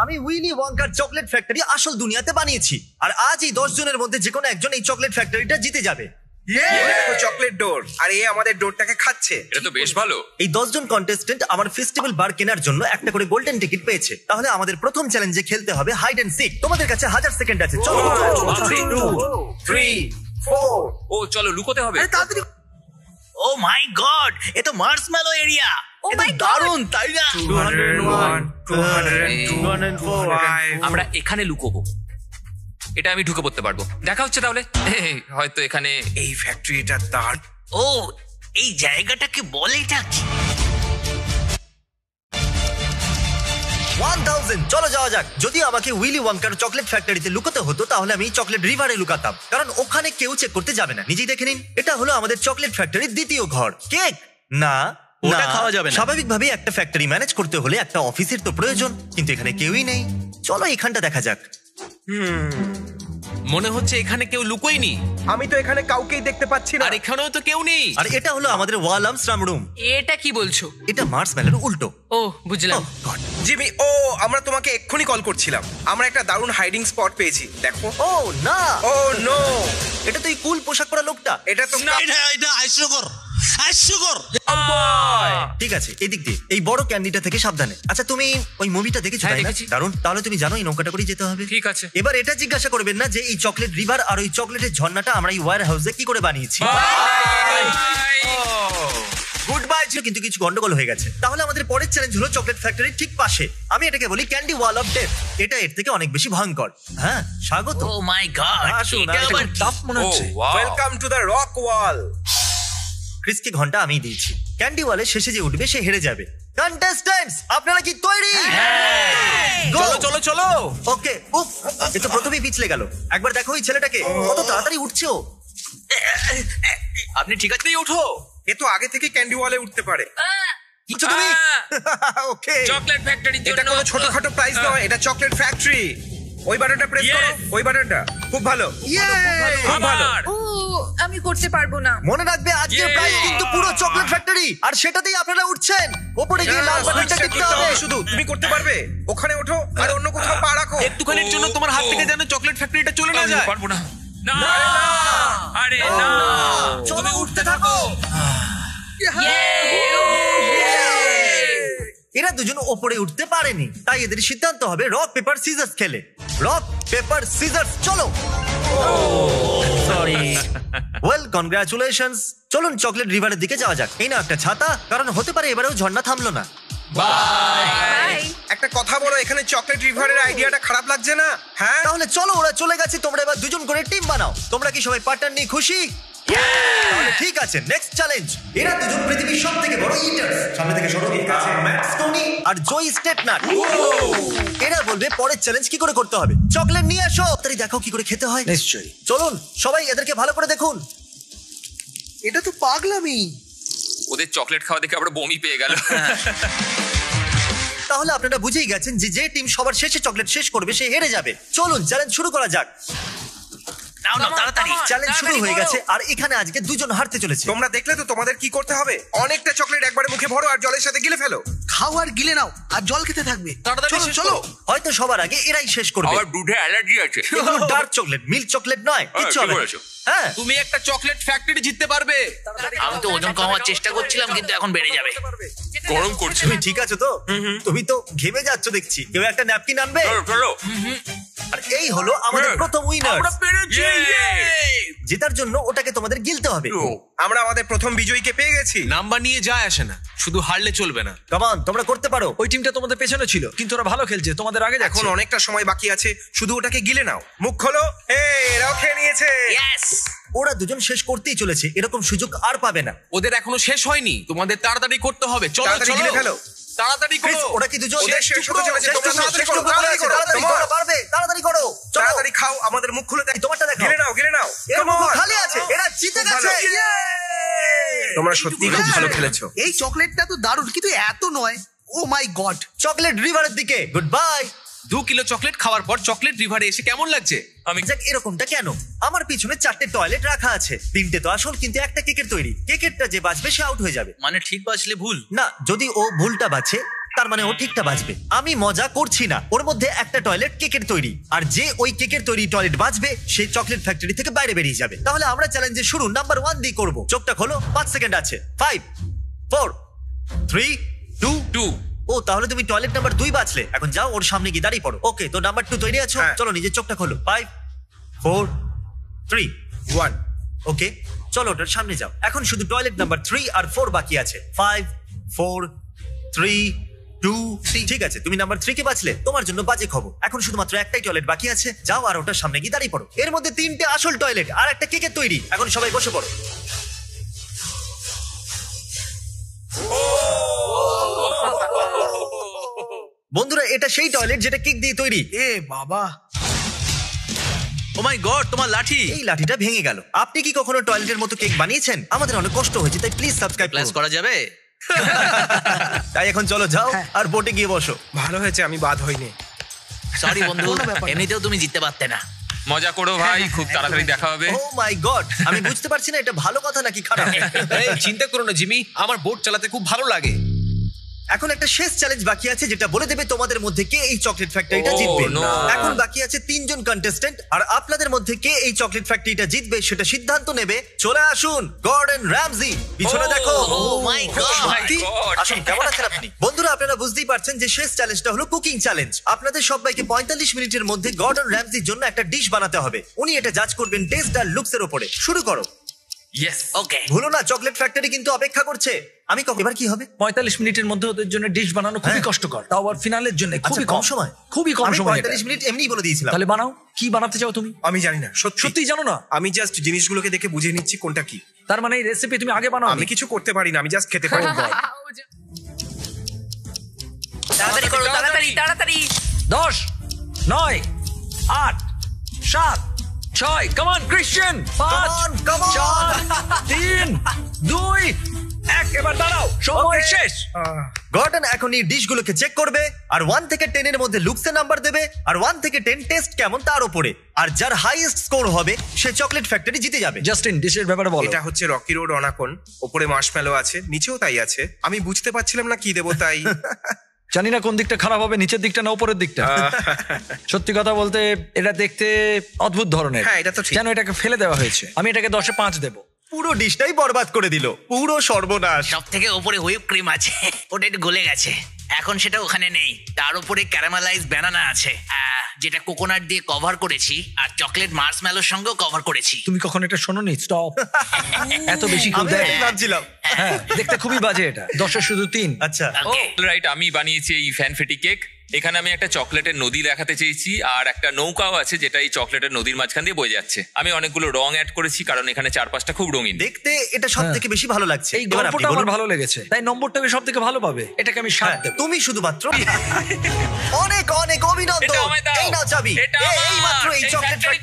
আমি Willy ওয়াঙ্কার chocolate factory আসল দুনিয়াতে বানিয়েছি, আর আজ এই 10 জনের মধ্যে যে কোনো একজন এই চকলেট ফ্যাক্টরিটা জিতে যাবে। চকলেট ডোর, আর এ আমাদের ডোরটাকে খাচ্ছে। এটা তো বেশ ভালো। এই 10 জন কন্টেস্টেন্ট আমার ফেস্টিভ্যাল বার কেনার জন্য একটা করে গোল্ডেন টিকিট পেয়েছে। তাহলে আমাদের প্রথম চ্যালেঞ্জে খেলতে হবে হাইড এন্ড সিক। তোমাদের কাছে 1000 সেকেন্ড আছে। চলো 2 3 4। ও চলো লুকোতে হবে। ও মাই গড, এ তো মার্শম্যালো এরিয়া। Oh এটা my God! দারুণ, তাই না? 201 202 আমরা এখানে লুকোবো। এটা আমি ঢুকে পড়তে পারবো। দেখা হচ্ছে তাহলে। হয়তো এখানে এই ফ্যাক্টরিটা দার। ও, এই জায়গাটাকে বলে কি? 1000। চলো যাওয়া যাক। যদি আমাকে উইলি ওয়াঙ্কার চকলেট ফ্যাক্টরিতে লুকাতে হতো তাহলে আমি চকলেট রিভারে লুকাতাম, কারণ ওখানে কেউ চেক করতে যাবে না। নিজেই দেখে নিন, এটা হলো আমাদের চকলেট ফ্যাক্টরির দ্বিতীয় ঘর। কেক না, ওটা খাওয়া যাবে না। স্বাভাবিকভাবেই একটা ফ্যাক্টরি ম্যানেজ করতে হলে একটা অফিসের তো প্রয়োজন, কিন্তু এখানে কেউই নেই। চলো এখানটা দেখা যাক। মনে হচ্ছে এখানে কেউ লুকোয়নি। আমি তো এখানে কাউকেই দেখতে পাচ্ছি না। আর এখানেও তো কেউ নেই। আর এটা হলো আমাদের ওয়াল আর্মস্ট্রং রুম। এটা কি বলছো? এটা মার্শম্যালোর উল্টো। ও বুঝলাম। Oh God! জিমি, ও আমরা তোমাকে এক্ষুনি কল করছিলাম। আমরা একটা দারুণ হাইডিং স্পট পেয়েছি, দেখো। ও না, ও নো, এটা তো এই কুল পোশাক পরা লোকটা। এটা তো এটা হাস্যকর। ঠিক আছে, এদিক দিয়ে এই বড় ক্যান্ডিটা থেকে সাবধানে। আচ্ছা, তুমি ওই মুভিটা দেখেছো? হ্যাঁ, তাই না? দেখেছি। দারুণ। তাহলে তুমি জানো এই নৌকাটা করে যেতে হবে। ঠিক আছে। এবার এটা জিজ্ঞাসা করবেন না যে এই চকলেট রিভার আর ওই চকলেটের ঝর্ণাটা আমরা এই ওয়্যার হাউসে কি করে বানিয়েছি। Good bye. কিন্তু কিছু গন্ডগোল হয়ে গেছে। তাহলে আমাদের পরের চ্যালেঞ্জ হলো চকলেট ফ্যাক্টরির ঠিক পাশে। আমি এটাকে বলি ক্যান্ডি ওয়াল অফ ডেথ। এটা এর থেকে অনেক বেশি ভয়ঙ্কর। হ্যাঁ, স্বাগত। ও মাই গড, আসুন, এটা আবার কি? টাফ মনে হচ্ছে। Welcome to the rock wall. ক্রিসকে ঘন্টা আমি দিয়েছি। ক্যান্ডি ওয়ালে শেষে যে উঠবে সে হেরে যাবে। কন্টেস্ট্যান্টস, আপনারা কি তৈরি? চলো চলো চলো। ওকে। উফ, এ তো প্রথমেই পিছলে গেল। একবার দেখো এই ছেলেটাকে, কত তাড়াতাড়ি উঠছে ও। আপনি ঠিক আছে ওঠো। এ তো আগে থেকে ক্যান্ডি ওয়ালে উঠতে পারে। কিছু তুমি ওকে। চকলেট ফ্যাক্টরির জন্য এটা কোনো ছোটখাটো প্রাইজ নয়, এটা চকলেট ফ্যাক্টরি। ওই বাটনটা প্রেস করো, Yes! ওই বাটনটা। খুব ভালো, খুব ভালো। আবার ও আমি করতে পারবো না। মনে রাখবে আজকের Yeah! প্রাইস কিন্তু পুরো চকলেট ফ্যাক্টরি, আর সেটাতেই আপনারা উঠছেন। উপরে গিয়ে লাল বাটনটা টিপতে হবে। শুধু তুমি করতে পারবে। ওখানে ওঠো আর অন্য কোথাও পা রাখো। একটুখানির জন্য তোমার হাত থেকে যেন চকলেট ফ্যাক্টরিটা চলে না আমি যায়। পারবো না। না, আরে না। চলো উঠতে থাকো। এরা দুজন ওপরে উঠতে পারেনি, তাই এদের সিদ্ধান্ত হবে রক পেপার সিজার্স খেলে। রক পেপার সিজার্স, চলো। সরি। Well, congratulations. চলুন চকলেট রিভারের দিকে যাওয়া যাক। এই না একটা ছাতা, কারণ হতে পারে এবারেও ঝর্ণা থামলো না। বাই। একটা কথা বলো, এখানে চকলেট রিভারের আইডিয়াটা খারাপ লাগছে না? হ্যাঁ, তাহলে চলো, ওরা চলে গেছে, তোমরা এবার দুজন করে টিম বানাও। তোমরা কি সবাই পার্টনার নিয়ে খুশি? তাহলে ঠিক আছে, নেক্সট চ্যালেঞ্জ। এরা দুজন পৃথিবীর সবথেকে বড় ইটার্স। সামনে থেকে সরো। ম্যাট স্টোনি আর জয় স্টেটনাট। এরা বলবে পরের চ্যালেঞ্জ কি করে করতে হবে। চকলেট নিয়ে আসো, তাড়াতাড়ি দেখো কি করে খেতে হয়। নিশ্চয়ই। চলুন সবাই এদেরকে ভালো করে দেখুন। এটা তো পাগলামি। ওদের চকলেট খাওয়া দেখে আবার বমি পেয়ে গেল। তাহলে আপনারা বুঝেই গেছেন যে যে টিম সবার শেষে চকলেট শেষ করবে সে হেরে যাবে। চলুন চ্যালেঞ্জ শুরু করা যাক। নাও না তাড়াতাড়ি। চ্যালেঞ্জ শুরু হয়ে গেছে, আর এখানে আজকে দুজন হারতে চলেছে। তোমরা দেখলে তো তোমাদের কি করতে হবে। অনেকটা চকলেট একবারে মুখে ভরো আর জলের সাথে গিলে ফেলো। খাও আর গিলে নাও আর জল খেতে থাকবে। তাড়াতাড়ি চলো শেষ চলো। করো। হয়তো সবার আগে এরাই শেষ করবে। আমার দুধে অ্যালার্জি আছে। এগুলো ডার্ক চকলেট, মিল্ক চকলেট নয়। কিচ্ছু ঠিক হবে না। বলেছো। হ্যাঁ, তুমি একটা চকলেট ফ্যাক্টরি জিততে পারবে। আমি তো ওজন কমাবার চেষ্টা করছিলাম, কিন্তু এখন বেড়ে যাবে। গরম করছে। তুমি ঠিক আছো তো? তুমি তো ঘেমে যাচ্ছ দেখছি। কেউ একটা ন্যাপকিন আনবে? চলো চলো। আর এই হলো আমাদের প্রথম উইনার। আমরা পেরেছি। জেতার জন্য ওটাকে তোমাদের গিলতে হবে। আমরা আমাদের প্রথম বিজয়ীকে পেয়ে গেছি। নাম্বার নিয়ে যায় আসে না, শুধু হারলে চলবে না। কাম অন, তোমরা করতে পারো। ওই টিমটা তোমাদের পেছনে ছিল, কিন্তু ওরা ভালো খেলছে, তোমাদের আগে যাচ্ছে। এখন অনেকটা সময় বাকি আছে, শুধু ওটাকে গিলে নাও। মুখ খোলো। এরাও খেয়ে নিয়েছে। ইয়েস। ওরা দুজন শেষ করতেই চলেছে, এরকম সুযোগ আর পাবে না। ওদের এখনো শেষ হয়নি, তোমাদের তাড়াতাড়ি করতে হবে। চলো তাড়াতাড়ি চলো গিলে ফেলো। তাড়াতাড়ি ক্রিস, করো। ওরা কি দুজন? ওদের শেষ হতে চলেছে, শেষ তোমরা টুকরো, তাড়াতাড়ি শেষ করো, টুকরো তাড়াতাড়ি করো, তাড়াতাড়ি come on। করো, পারবে, তাড়াতাড়ি করো। চলো। তাড়াতাড়ি খাও, আমাদের মুখ খুলে দেখ। তোমারটা দেখো। গিলে নাও, গিলে নাও। এর Come মুখ on। খালি আছে, এরা জিতে খুব ভালো। গেছে। তোমরা সত্যি খুব ভালো খেলেছো। এই চকলেটটা তো দারুণ, কিন্তু এত নয়। ও মাই গড। চকলেট রিভারের দিকে গুড বাই। 2 কিলো চকলেট খাওয়ার পর চকলেট রিভারে এসে কেমন লাগছে? আমি যাক, এরকমটা কেন? আমার পিছনে 4টে টয়লেট রাখা আছে। 3টে তো আসল, কিন্তু একটা কেকের তৈরি। কেকেরটা যে বাঁচবে সে আউট হয়ে যাবে। মানে ঠিক বাজলে ভুল। না, যদি ও ভুলটা বাঁচে তার মানে ও ঠিকটা বাজবে। আমি মজা করছি না, ওর মধ্যে একটা টয়লেট কেকের তৈরি, আর যে ওই কেকের তৈরি টয়লেট বাজবে সে চকলেট ফ্যাক্টরি থেকে বাইরে বেরিয়ে যাবে। তাহলে আমরা চ্যালেঞ্জের শুরু নাম্বার 1 দিয়ে করব। চোখটা খোলো, 5 সেকেন্ড আছে। 5 4 3 2 2 ও তাহলে তুমি টয়লেট নাম্বার 2 বাছলে। এখন যাও ওর সামনে গিয়ে দাঁড়িয়ে পড়ো। ওকে, তো নাম্বার 2 তৈরি আছো? হ্যাঁ। চলো নিজের চোখটা খোলো। 5 4 3 1 ওকে, চলো ওটার সামনে যাও। এখন শুধু টয়লেট নাম্বার 3 আর 4 বাকি আছে। 5 4 3 2 ঠিক আছে, তুমি নাম্বার 3 কে বাছলে। তোমার জন্য বাজে খবর, এখন শুধুমাত্র একটাই টয়লেট বাকি আছে। যাও আর ওটার সামনে গিয়ে দাঁড়িয়ে পড়ো। এর মধ্যে 3টে আসল টয়লেট আর একটা কেকের তৈরি। এখন সবাই বসে পড়ো। বন্ধুরা, এটা সেই টয়লেট যেটা কেক দিয়ে তৈরি। এ বাবা, ও মাই গড, তোমার লাঠি। এই লাঠিটা ভেঙে গেল। আপনি কি কখনো টয়লেটের মতো কেক বানিয়েছেন? আমাদের অনেক কষ্ট হয়েছে, তাই প্লিজ সাবস্ক্রাইব প্লাস করুন। করা যাবে? তাই এখন চলো যাও আর বোটে গিয়ে বসো। ভালো হয়েছে আমি বাদ হইনি। সরি বন্ধু, কোনো ব্যাপার না। এমনিতেও তুমি জিততে পারতে না। মজা করো ভাই, খুব তাড়াতাড়ি দেখা হবে। ও মাই গড, আমি বুঝতে পারছি না এটা ভালো কথা নাকি খারাপ। এই চিন্তা করো না জিমি, আমার বোট চালাতে খুব ভালো লাগে। এখন একটা শেষ চ্যালেঞ্জ বাকি আছে যেটা বলে দেবে তোমাদের মধ্যে কে এই চকলেট ফ্যাক্টরিটা Oh, জিতবে। no. এখন বাকি আছে 3 জন কন্টেস্ট্যান্ট, আর আপনাদের মধ্যে কে এই চকলেট ফ্যাক্টরিটা জিতবে সেটা সিদ্ধান্ত নেবে। চলে আসুন গর্ডন র্যামজি, পিছনে দেখো। ও মাই গড। সত্যি? আসুন, কেমন আছেন আপনি? বন্ধুরা, আপনারা বুঝতেই পারছেন যে শেষ চ্যালেঞ্জটা হলো কুকিং চ্যালেঞ্জ। আপনাদের সবাইকে 45 মিনিটের মধ্যে গর্ডন র্যামজির জন্য একটা ডিশ বানাতে হবে। উনি এটা জাজ করবেন টেস্ট আর লুকসের উপরে। শুরু করো। ইয়েস। ওকে, ভুলো না, চকলেট ফ্যাক্টরি কিন্তু অপেক্ষা করছে। আমি এবার কি হবে? 45 মিনিটের মধ্যে ওদের জন্য ডিশ বানানো খুবই হ্যাঁ। কষ্টকর, তাও আবার ফিনালের জন্য খুবই আচ্ছা, কম সময়। খুবই কম আমি সময়। 45 মিনিট এমনি বলে দিয়েছিলাম। তাহলে বানাও, কি বানাতে চাও তুমি? আমি জানি না, সত্যি সত্যিই জানো না? আমি জাস্ট জিনিসগুলোকে দেখে বুঝে নিচ্ছি কোনটা কি। তার মানে এই রেসিপি তুমি আগে বানাও? আমি কিছু করতে পারি না, আমি জাস্ট খেতে পারি। তাড়াতাড়ি করো, তাড়াতাড়ি তাড়াতাড়ি। 10 9 8 7 6 come on Christian, 5 Come on, come on. 4 3 2 1 এবার দাঁড়াও, সময় Okay. শেষ। গর্ডন এখন এই ডিশগুলোকে চেক করবে আর 1 থেকে 10 এর মধ্যে লুকসের নাম্বার দেবে, আর 1 থেকে 10 টেস্ট কেমন তার উপরে। আর যার হাইয়েস্ট স্কোর হবে সে চকলেট ফ্যাক্টরি জিতে যাবে। জাস্টিন, ডিশের ব্যাপারে বলো। এটা হচ্ছে রকি রোড অনাকন, ওপরে মার্শম্যালো আছে, নিচেও তাই আছে। আমি বুঝতে পারছিলাম না কি দেবো, তাই জানি না কোন দিকটা খারাপ হবে, নিচের দিকটা না উপরের দিকটা। সত্যি কথা বলতে এটা দেখতে অদ্ভুত ধরনের। হ্যাঁ, এটা তো ঠিক। যেন এটাকে ফেলে দেওয়া হয়েছে। আমি এটাকে 10-এ 5 দেবো। পুরো ডিশটাই বরবাদ করে দিল, পুরো সর্বনাশ। সব থেকে উপরে হুইপ ক্রিম আছে, ওটা একটু গলে গেছে, এখন সেটা ওখানে নেই। তার উপরে ক্যারামেলাইজ ব্যানানা আছে, যেটা কোকোনাট দিয়ে কভার করেছি, আর চকলেট মার্শম্যালোর সঙ্গেও কভার করেছি। তুমি কখন এটা শোনোনি? স্টপ। এত বেশি কেউ আমি দেয়? এটাই ভাবছিলাম। হ্যাঁ, দেখতে খুবই বাজে এটা। 10-এ শুধু 3। আচ্ছা, ওকে, রাইট, আমি বানিয়েছি এই ফ্যানফেটি কেক। এখানে আমি একটা চকলেটের নদী দেখাতে চেয়েছি, আর একটা নৌকাও আছে যেটা এই চকলেটের নদীর মাঝখান দিয়ে বয়ে যাচ্ছে। আমি অনেকগুলো রং অ্যাড করেছি কারণ এখানে চারপাশটা খুব রঙিন। দেখতে এটা সব থেকে বেশি ভালো লাগছে। এই এবার আপনি গল্পটা আমার বলুন। ভালো লেগেছে, তাই নম্বরটা সব থেকে ভালো পাবে। এটাকে আমি 7 হ্যাঁ, দেবো। তুমি শুধুমাত্র অনেক অনেক অভিনন্দন। এটা আমায় দাও। এই নাও চাবি। এটা এই মাত্র আমার। এই এই চকলেট factory